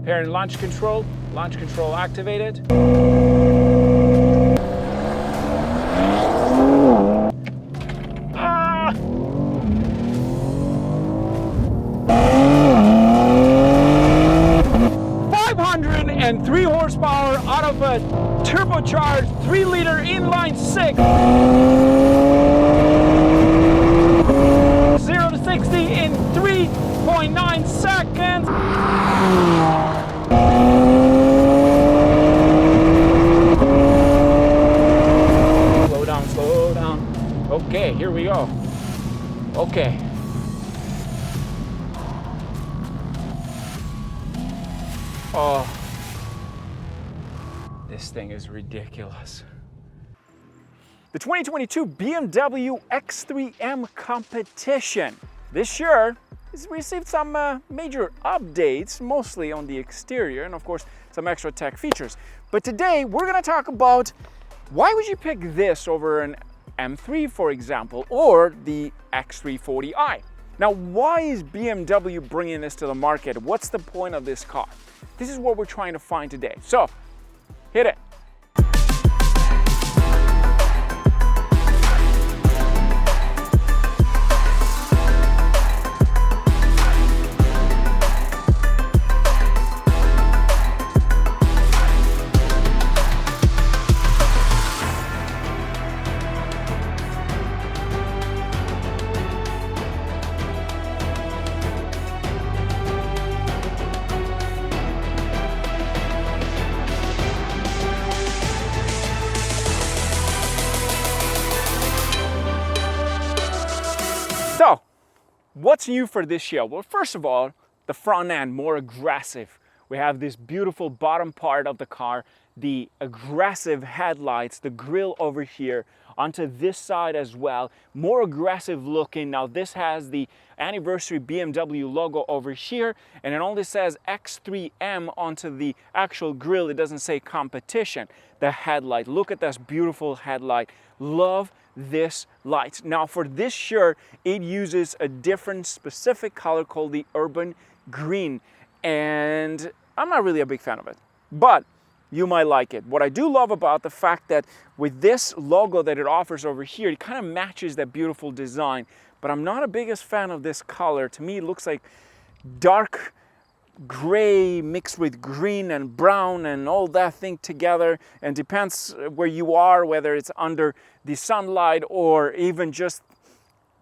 Preparing launch control activated. Ah! 503 horsepower out of a turbocharged 3-liter inline 6. 0 to 60 in 3.9 seconds. Slow down. Okay, here we go. Okay. Oh, this thing is ridiculous. The 2022 BMW X3M competition this year has received some major updates, mostly on the exterior and of course some extra tech features. But today we're going to talk about why would you pick this over an M3, for example, or the X340i. Now, why is BMW bringing this to the market? What's the point of this car? This is what we're trying to find today. So, hit it. So, what's new for this year? Well, first of all, the front end, more aggressive. We have this beautiful bottom part of the car, the aggressive headlights, the grille over here, onto this side as well, more aggressive looking. Now this has the anniversary BMW logo over here, and it only says X3M onto the actual grille. It doesn't say competition. The headlight, look at this beautiful headlight. Love this light. Now for this year, it uses a different specific color called the urban green, and I'm not really a big fan of it, but you might like it. What I do love about the fact that with this logo that it offers over here, it kind of matches that beautiful design, but I'm not a biggest fan of this color. To me, it looks like dark gray mixed with green and brown and all that thing together, and depends where you are, whether it's under the sunlight or even just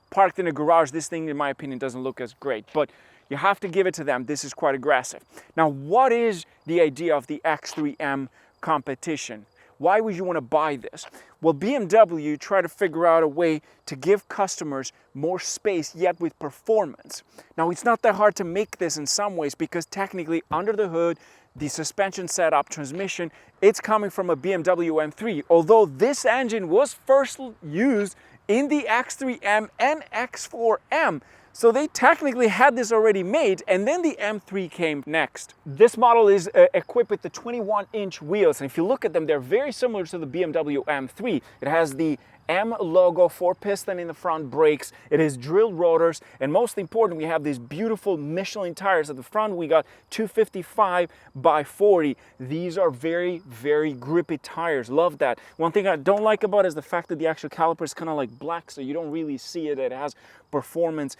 parked in a garage. This thing, in my opinion, doesn't look as great, but you have to give it to them. This is quite aggressive. Now, what is the idea of the X3M competition? Why would you want to buy this? Well, BMW tried to figure out a way to give customers more space, yet with performance. Now, it's not that hard to make this in some ways, because technically under the hood, the suspension setup, transmission, it's coming from a BMW M3. Although this engine was first used in the X3M and X4M. So they technically had this already made, and then the M3 came next. This model is equipped with the 21-inch wheels, and if you look at them, they're very similar to the BMW M3. It has the M logo, 4-piston in the front brakes. It has drilled rotors, and most important, we have these beautiful Michelin tires at the front. We got 255 by 40. These are very, very grippy tires. Love that. One thing I don't like about it is the fact that the actual caliper is kind of like black, so you don't really see it. It has performance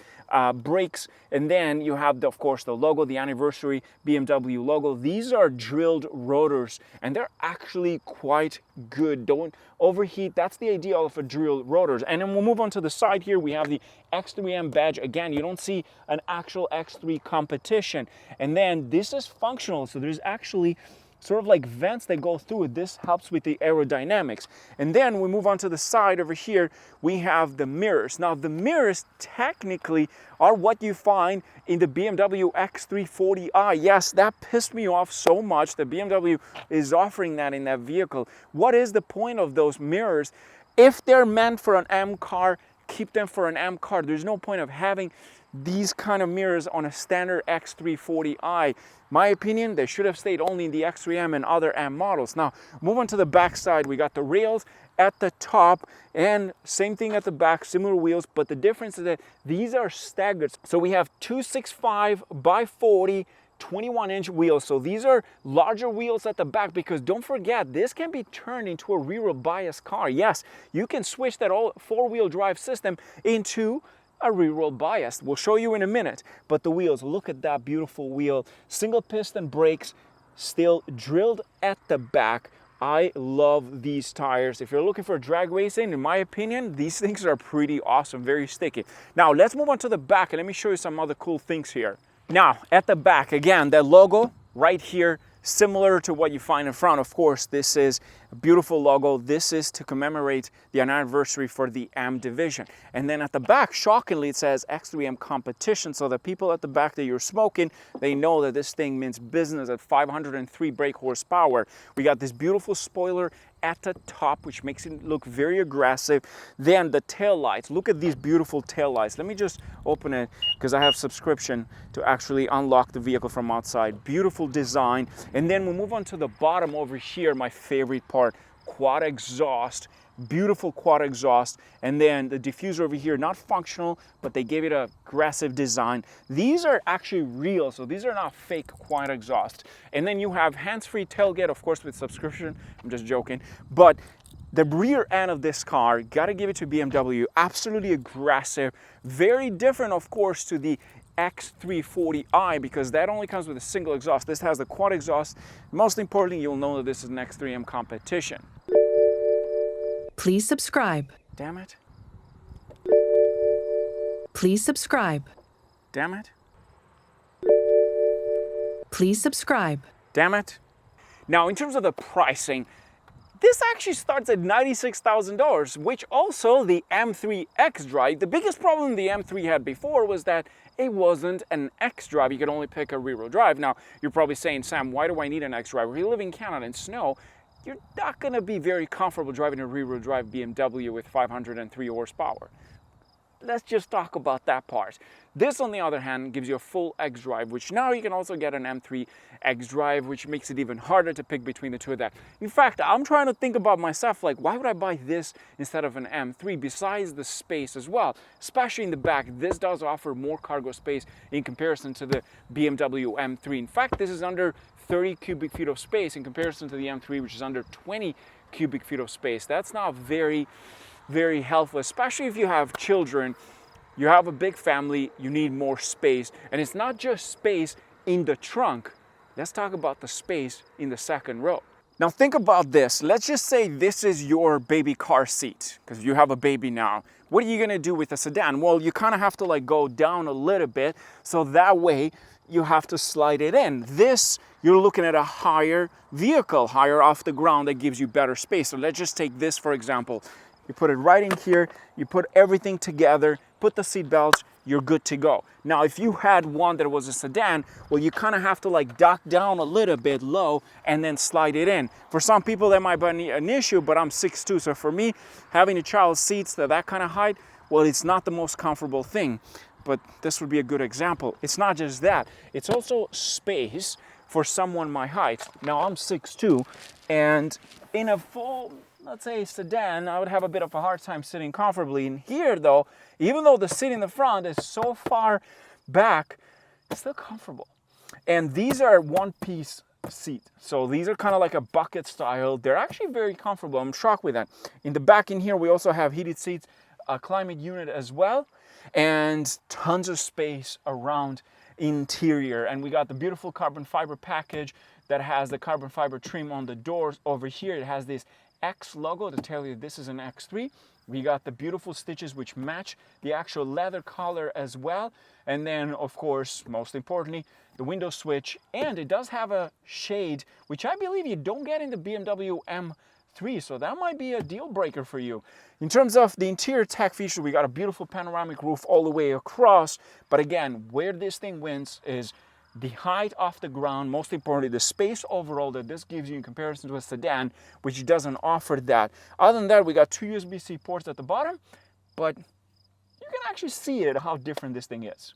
brakes, and then you have, of course, the logo, the anniversary BMW logo. These are drilled rotors, and they're actually quite good. Don't overheat. That's the idea of a drilled rotors. And then we'll move on to the side here. We have the X3M badge. Again, you don't see an actual X3 competition. And then this is functional, so there's actually sort of like vents that go through it. This helps with the aerodynamics. And then we move on to the side over here, we have the mirrors. Now the mirrors technically are what you find in the BMW X340i. Yes, that pissed me off so much that BMW is offering that in that vehicle. What is the point of those mirrors? If they're meant for an M car, keep them for an M car. There's no point of having these kind of mirrors on a standard X340i. My opinion, they should have stayed only in the X3M and other M models. Now, move on to the back side. We got the rails at the top, and same thing at the back, similar wheels, but the difference is that these are staggered. So we have 265 by 40, 21-inch wheels. So these are larger wheels at the back, because don't forget, this can be turned into a rear-wheel bias car. Yes, you can switch that all four-wheel drive system into a rear-wheel bias. We'll show you in a minute. But the wheels, look at that beautiful wheel. Single piston brakes, still drilled at the back. I love these tires. If you're looking for drag racing, in my opinion, these things are pretty awesome, very sticky. Now let's move on to the back and let me show you some other cool things here. Now at the back, again, that logo right here, similar to what you find in front. Of course, this is a beautiful logo. This is to commemorate the anniversary for the M division. And then at the back, shockingly, it says X3M Competition. So the people at the back that you're smoking, they know that this thing means business at 503 brake horsepower. We got this beautiful spoiler at the top, which makes it look very aggressive. Then the tail lights, look at these beautiful tail lights. Let me just open it, because I have subscription to actually unlock the vehicle from outside. Beautiful design. And then we'll move on to the bottom over here, my favorite part, quad exhaust. Beautiful quad exhaust. And then the diffuser over here, not functional, but they gave it a aggressive design. These are actually real, so these are not fake quad exhaust. And then you have hands-free tailgate, of course, with subscription. I'm just joking. But the rear end of this car, gotta give it to BMW, absolutely aggressive. Very different, of course, to the X340i, because that only comes with a single exhaust. This has the quad exhaust. Most importantly, you'll know that this is an X3M Competition. Please subscribe. Damn it. Please subscribe. Damn it. Please subscribe. Damn it. Now, in terms of the pricing, this actually starts at $96,000, which also the M3 XDrive, the biggest problem the M3 had before was that it wasn't an XDrive. You could only pick a rear-wheel drive. Now, you're probably saying, Sam, why do I need an XDrive? If you live in Canada in snow, you're not going to be very comfortable driving a rear-wheel drive BMW with 503 horsepower. Let's just talk about that part. This, on the other hand, gives you a full XDrive, which now you can also get an M3 XDrive, which makes it even harder to pick between the two of that. In fact, I'm trying to think about myself, like, why would I buy this instead of an M3, besides the space as well? Especially in the back, this does offer more cargo space in comparison to the BMW M3. In fact, this is under 30 cubic feet of space in comparison to the M3, which is under 20 cubic feet of space. That's not very helpful, especially if you have children, you have a big family, you need more space. And it's not just space in the trunk. Let's talk about the space in the second row. Now think about this. Let's just say this is your baby car seat, because you have a baby now. What are you gonna do with a sedan? Well, you kind of have to like go down a little bit, so that way you have to slide it in. This, you're looking at a higher vehicle, higher off the ground, that gives you better space. So let's just take this for example. You put it right in here, you put everything together, put the seat belts, you're good to go. Now, if you had one that was a sedan, well, you kind of have to like duck down a little bit low and then slide it in. For some people, that might be an issue, but I'm 6'2", so for me, having a child seats that kind of height, well, it's not the most comfortable thing. But this would be a good example. It's not just that, it's also space for someone my height. Now, I'm 6'2", and in a full, let's say, sedan, I would have a bit of a hard time sitting comfortably. In here though, even though the seat in the front is so far back, it's still comfortable. And these are one-piece seat. So these are kind of like a bucket style. They're actually very comfortable. I'm shocked with that. In the back in here, we also have heated seats, a climate unit as well, and tons of space around interior. And we got the beautiful carbon fiber package that has the carbon fiber trim on the doors. Over here, it has this X logo to tell you this is an X3. We got the beautiful stitches which match the actual leather color as well. And then, of course, most importantly, the window switch. And it does have a shade, which I believe you don't get in the BMW M3. So that might be a deal breaker for you. In terms of the interior tech feature, we got a beautiful panoramic roof all the way across. But again, where this thing wins is the height off the ground, most importantly, the space overall that this gives you in comparison to a sedan, which doesn't offer that. Other than that, we got two USB-C ports at the bottom, but you can actually see it, how different this thing is.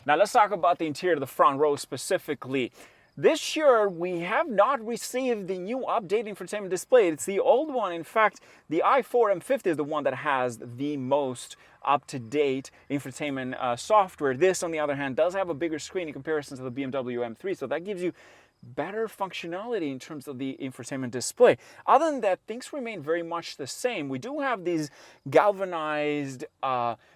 Now let's talk about the interior of the front row specifically. This year, we have not received the new updated infotainment display. It's the old one. In fact, the i4 M50 is the one that has the most up-to-date infotainment software. This, on the other hand, does have a bigger screen in comparison to the BMW M3, so that gives you better functionality in terms of the infotainment display. Other than that, things remain very much the same. We do have these galvanized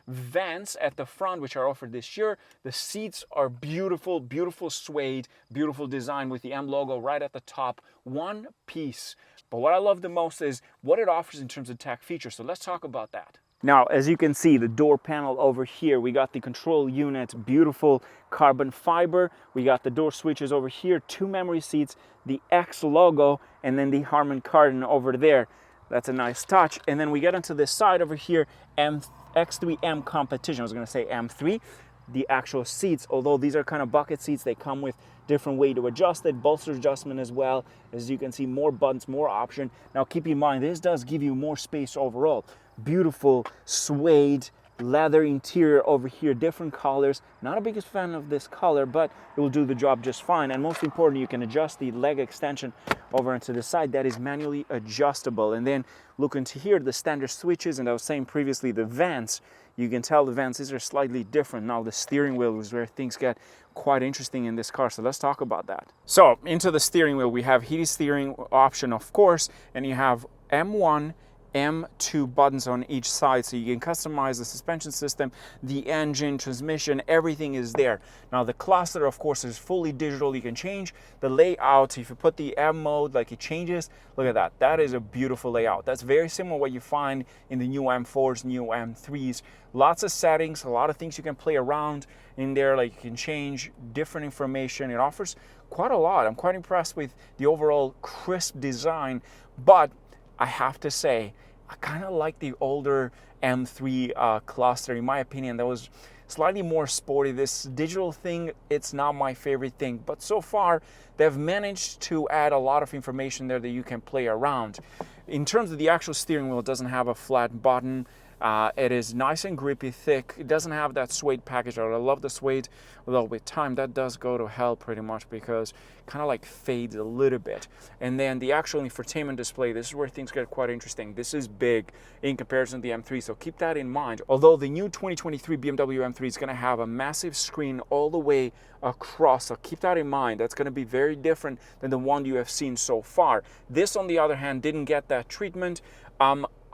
vents at the front, which are offered this year. The seats are beautiful, beautiful suede, beautiful design with the M logo right at the top, one piece. But what I love the most is what it offers in terms of tech features. So let's talk about that. Now, as you can see, the door panel over here, we got the control unit, beautiful carbon fiber. We got the door switches over here, 2 memory seats, the X logo, and then the Harman Kardon over there. That's a nice touch. And then we get onto this side over here, X3 M competition. I was gonna say M3. The actual seats, although these are kind of bucket seats, they come with different way to adjust it, bolster adjustment as well. As you can see, more buttons, more option. Now keep in mind, this does give you more space overall. Beautiful suede leather interior over here, different colors. Not a biggest fan of this color, but it will do the job just fine. And most important, you can adjust the leg extension over into the side. That is manually adjustable. And then look into here, the standard switches, and I was saying previously, the vents. You can tell the vents, these are slightly different. Now the steering wheel is where things get quite interesting in this car, so let's talk about that. So into the steering wheel, we have heated steering option, of course, and you have M1, M2 buttons on each side, so you can customize the suspension system, the engine, transmission, everything is there. Now the cluster, of course, is fully digital. You can change the layout. If you put the M mode, like, it changes. Look at that. That is a beautiful layout. That's very similar to what you find in the new M4s, new M3s. Lots of settings, a lot of things you can play around in there, like you can change different information. It offers quite a lot. I'm quite impressed with the overall crisp design, but I have to say, I kind of like the older M3 cluster. In my opinion, that was slightly more sporty. This digital thing, it's not my favorite thing, but so far they've managed to add a lot of information there that you can play around. In terms of the actual steering wheel, it doesn't have a flat button. It is nice and grippy, thick. It doesn't have that suede package. I love the suede, although with time that does go to hell pretty much because kind of like fades a little bit. And then the actual infotainment display, this is where things get quite interesting. This is big in comparison to the M3, so keep that in mind. Although the new 2023 BMW M3 is going to have a massive screen all the way across, so keep that in mind. That's going to be very different than the one you have seen so far. This, on the other hand, didn't get that treatment.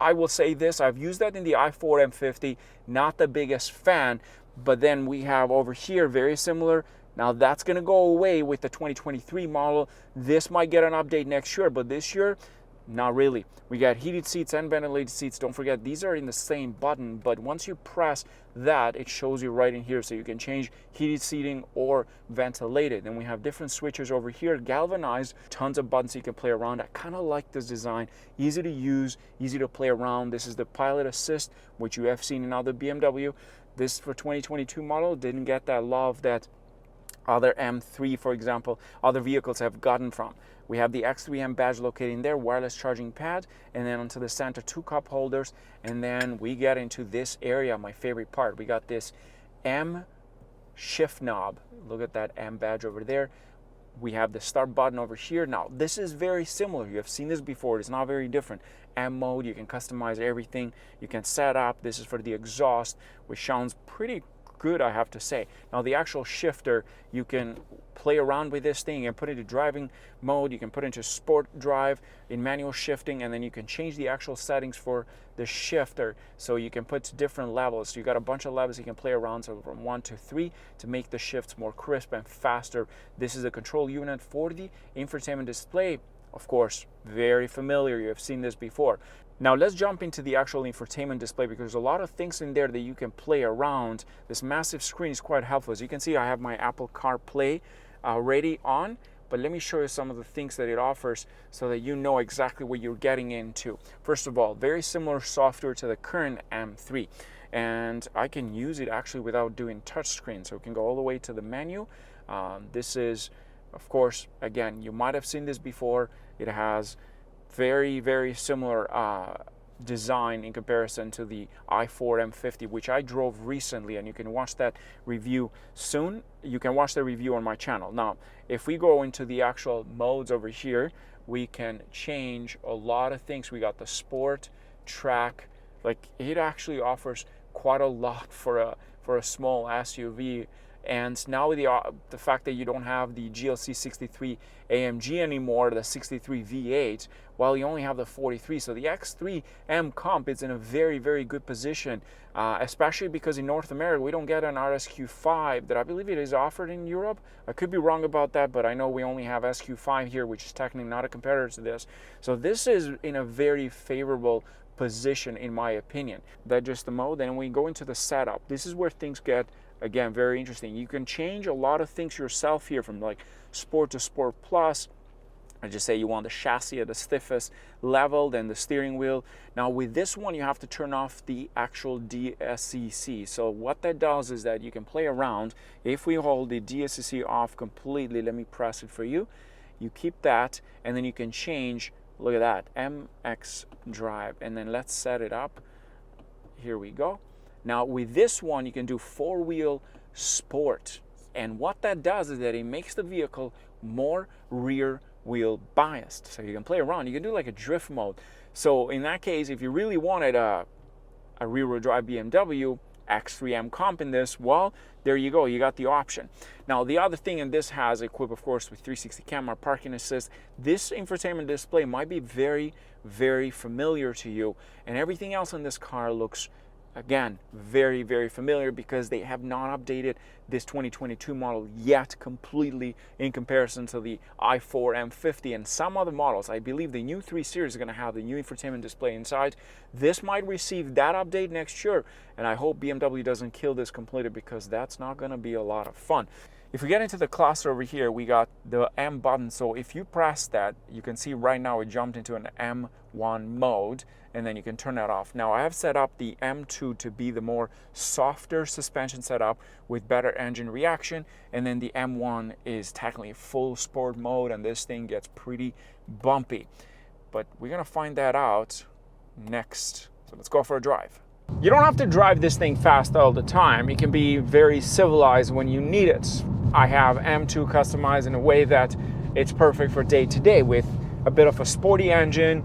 I will say this, I've used that in the i4 M50, not the biggest fan, but then we have over here, very similar. Now that's gonna go away with the 2023 model. This might get an update next year, but this year, not really. We got heated seats and ventilated seats. Don't forget, these are in the same button, but once you press that, it shows you right in here, so you can change heated seating or ventilated. And we have different switches over here, galvanized, tons of buttons you can play around. I kind of like this design, easy to use, easy to play around. This is the pilot assist, which you have seen in other BMW. This for 2022 model didn't get that love that other M3, for example, other vehicles have gotten from. We have the X3M badge located in there, wireless charging pad, and then onto the center 2 cup holders, and then we get into this area, my favorite part. We got this M shift knob. Look at that M badge over there. We have the start button over here. Now, this is very similar. You have seen this before. It's not very different. M mode, you can customize everything. You can set up. This is for the exhaust, which sounds pretty good, I have to say. Now the actual shifter, you can play around with this thing and put it into driving mode. You can put it into sport drive in manual shifting, and then you can change the actual settings for the shifter, so you can put different levels. So you got a bunch of levels you can play around, so from 1 to 3 to make the shifts more crisp and faster. This is a control unit for the infotainment display. Of course, very familiar. You have seen this before. Now let's jump into the actual infotainment display, because there's a lot of things in there that you can play around. This massive screen is quite helpful. As you can see, I have my Apple CarPlay already on, but let me show you some of the things that it offers so that you know exactly what you're getting into. First of all, very similar software to the current M3, and I can use it actually without doing touchscreen, so we can go all the way to the menu. This is, of course, again, you might have seen this before. It has very, very similar design in comparison to the i4 M50, which I drove recently, and you can watch that review soon. You can watch the review on my channel. Now, if we go into the actual modes over here, we can change a lot of things. We got the sport, track, like it actually offers quite a lot for a small SUV. And now with the fact that you don't have the GLC 63 AMG anymore, the 63 V8, while you only have the 43. So the X3 M Comp is in a very, very good position, especially because in North America, we don't get an RSQ5 that I believe it is offered in Europe. I could be wrong about that, but I know we only have SQ5 here, which is technically not a competitor to this. So this is in a very favorable position, in my opinion. That's just the mode. Then we go into the setup. This is where things get, again, very interesting. You can change a lot of things yourself here, from like Sport to Sport Plus. I just say you want the chassis at the stiffest level, then the steering wheel. Now with this one, you have to turn off the actual DSCC. So what that does is that you can play around. If we hold the DSCC off completely, let me press it for you. You keep that, and then you can change, look at that, M3 XDrive, and then let's set it up. Here we go. Now with this one, you can do 4-wheel sport. And what that does is that it makes the vehicle more rear wheel biased. So you can play around. You can do like a drift mode. So in that case, if you really wanted a rear wheel drive BMW X3 M Comp in this, well, there you go. You got the option. Now the other thing, and this has equipped, of course, with 360 camera, parking assist. This infotainment display might be very, very familiar to you. And everything else in this car looks, again, very, very familiar, because they have not updated this 2022 model yet completely in comparison to the i4 M50 and some other models. I believe the new 3 Series is going to have the new infotainment display inside. This might receive that update next year, and I hope BMW doesn't kill this completely, because that's not going to be a lot of fun. If we get into the cluster over here, we got the M button. So if you press that, you can see right now it jumped into an M1 mode, and then you can turn that off. Now I have set up the M2 to be the more softer suspension setup with better engine reaction, and then the M1 is technically full sport mode, and this thing gets pretty bumpy. But we're gonna find that out next. So let's go for a drive. You don't have to drive this thing fast all the time. It can be very civilized when you need it. I have M2 customized in a way that it's perfect for day-to-day, with a bit of a sporty engine,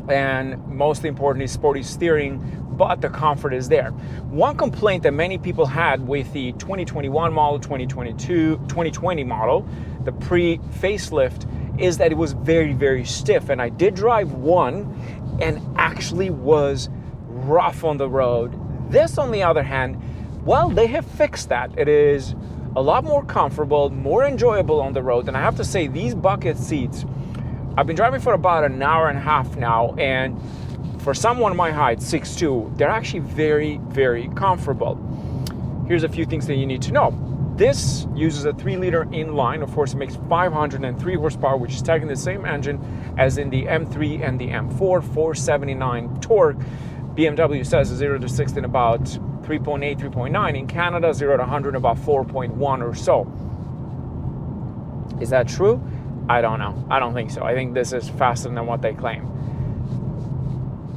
and most importantly, sporty steering, but the comfort is there. One complaint that many people had with the 2021 model, 2020 model, the pre-facelift, is that it was very, very stiff. And I did drive one and actually was rough on the road. This, on the other hand, well, they have fixed that. It is a lot more comfortable, more enjoyable on the road. And I have to say, these bucket seats, I've been driving for about an hour and a half now, and for someone my height, 6'2", they're actually very, very comfortable. Here's a few things that you need to know. This uses a 3-liter inline. Of course, it makes 503 horsepower, which is taking the same engine as in the M3 and the M4, 479 torque. BMW says 0 to 60 in about 3.8, 3.9. In Canada, 0 to 100 in about 4.1 or so. Is that true? I don't know. I don't think so. I think this is faster than what they claim.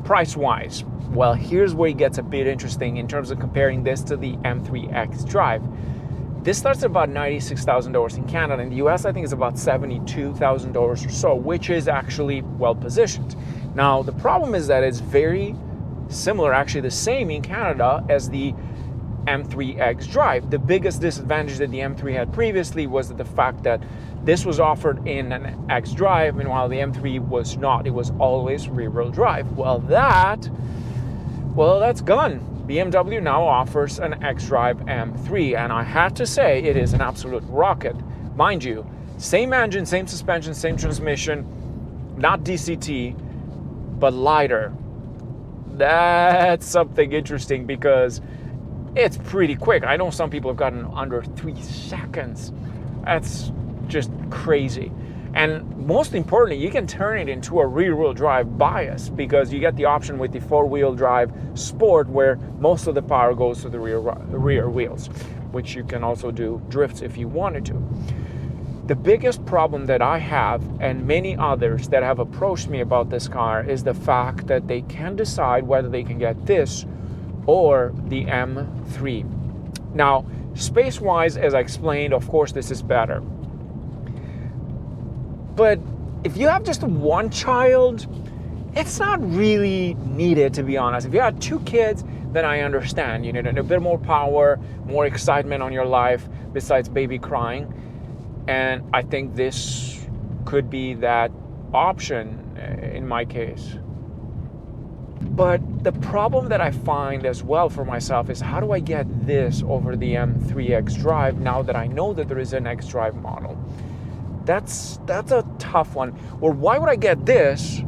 Price-wise, well, here's where it gets a bit interesting in terms of comparing this to the M3 XDrive. This starts at about $96,000 in Canada. In the US, I think it's about $72,000 or so, which is actually well positioned. Now, the problem is that it's very similar, actually the same in Canada as the M3 XDrive. The biggest disadvantage that the M3 had previously was the fact that this was offered in an XDrive, and while the M3 was not, it was always rear-wheel drive. Well, that's gone. BMW now offers an XDrive M3, and I have to say it is an absolute rocket. Mind you, same engine, same suspension, same transmission, not DCT, but lighter. That's something interesting because it's pretty quick. I know some people have gotten under 3 seconds. That's just crazy. And most importantly, you can turn it into a rear-wheel drive bias because you get the option with the 4-wheel drive sport where most of the power goes to the rear wheels, which you can also do drifts if you wanted to. The biggest problem that I have, and many others that have approached me about this car, is the fact that they can't decide whether they can get this or the M3. Now, space-wise, as I explained, of course, this is better. But if you have just one child, it's not really needed, to be honest. If you have 2 kids, then I understand. You need a bit more power, more excitement on your life besides baby crying. And I think this could be that option in my case. But the problem that I find as well for myself is, how do I get this over the M3 XDrive now that I know that there is an XDrive model? That's a tough one. Or why would I get this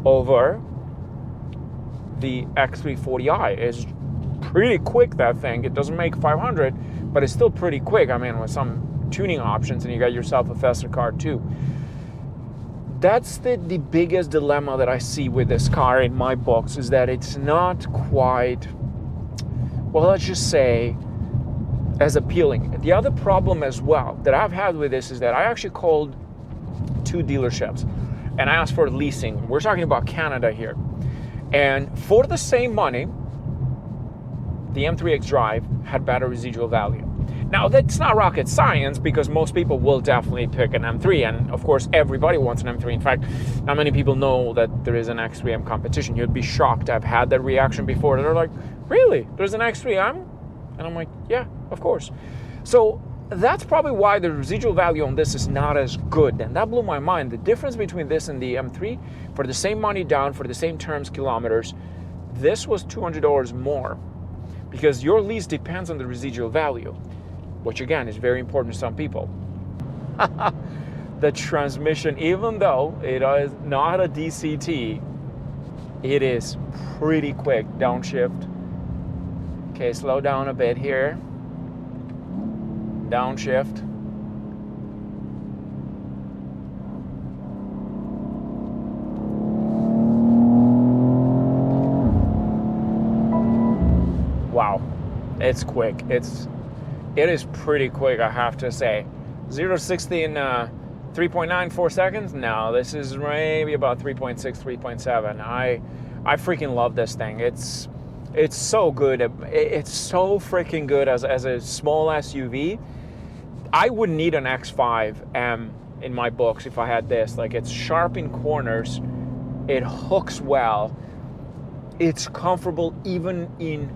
over the X3 40i? It's pretty quick, that thing. It doesn't make 500, but it's still pretty quick. I mean, with some tuning options, and you got yourself a faster car too. That's the biggest dilemma that I see with this car in my books, is that it's not quite, well, let's just say, as appealing. The other problem as well that I've had with this is that I actually called 2 dealerships and I asked for leasing. We're talking about Canada here. And for the same money, the M3 XDrive had better residual value. Now, that's not rocket science, because most people will definitely pick an M3, and of course everybody wants an M3. In fact, not many people know that there is an X3M competition. You'd be shocked. I've had that reaction before. They're like, really? There's an X3M? And I'm like, yeah, of course. So that's probably why the residual value on this is not as good. And that blew my mind. The difference between this and the M3, for the same money down, for the same terms, kilometers, this was $200 more, because your lease depends on the residual value, which again is very important to some people. The transmission, even though it is not a DCT, it is pretty quick. Downshift. Okay, slow down a bit here. Downshift. Wow, it's quick. It is pretty quick, I have to say. 0 to 60 in 3.94 seconds? No, this is maybe about 3.6, 3.7. I freaking love this thing. It's so good. It's so freaking good as a small SUV. I wouldn't need an X5M in my books if I had this. Like, it's sharp in corners. It hooks well. It's comfortable even in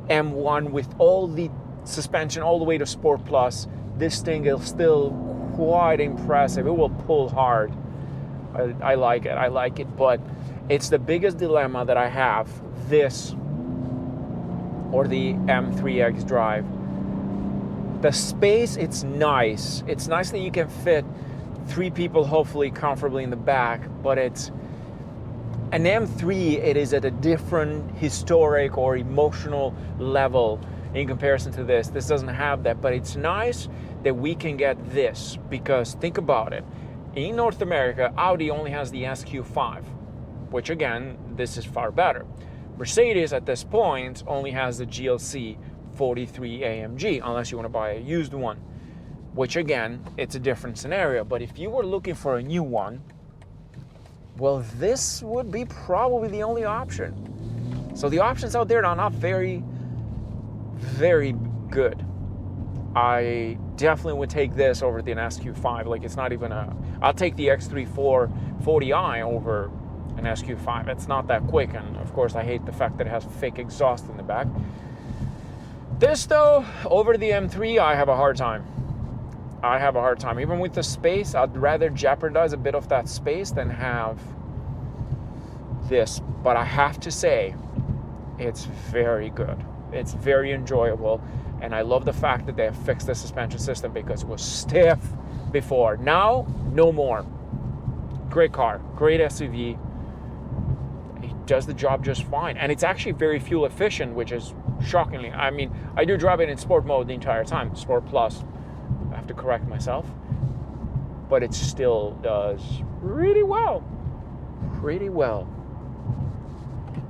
M1 with all the suspension all the way to Sport Plus. This thing is still quite impressive. It will pull hard. I like it, but it's the biggest dilemma that I have, this or the M3 XDrive. The space, it's nice. It's nice that you can fit 3 people hopefully comfortably in the back, but it's an M3, it is at a different historic or emotional level in comparison to this. This doesn't have that, but it's nice that we can get this, because think about it. In North America, Audi only has the SQ5, which again, this is far better. Mercedes at this point only has the GLC 43 AMG, unless you want to buy a used one, which again, it's a different scenario. But if you were looking for a new one, well, this would be probably the only option. So the options out there are not very, very good. I definitely would take this over the SQ5. Like, it's not even I'll take the X3 40i over an SQ5. It's not that quick, and of course I hate the fact that it has fake exhaust in the back. This though, over the M3, I have a hard time. Even with the space, I'd rather jeopardize a bit of that space than have this. But I have to say, it's very good. It's very enjoyable. And I love the fact that they have fixed the suspension system, because it was stiff before. Now, no more. Great car, great SUV. It does the job just fine. And it's actually very fuel efficient, which is shockingly. I mean, I do drive it in sport mode the entire time, Sport Plus. I have to correct myself. But it still does pretty well. Pretty well.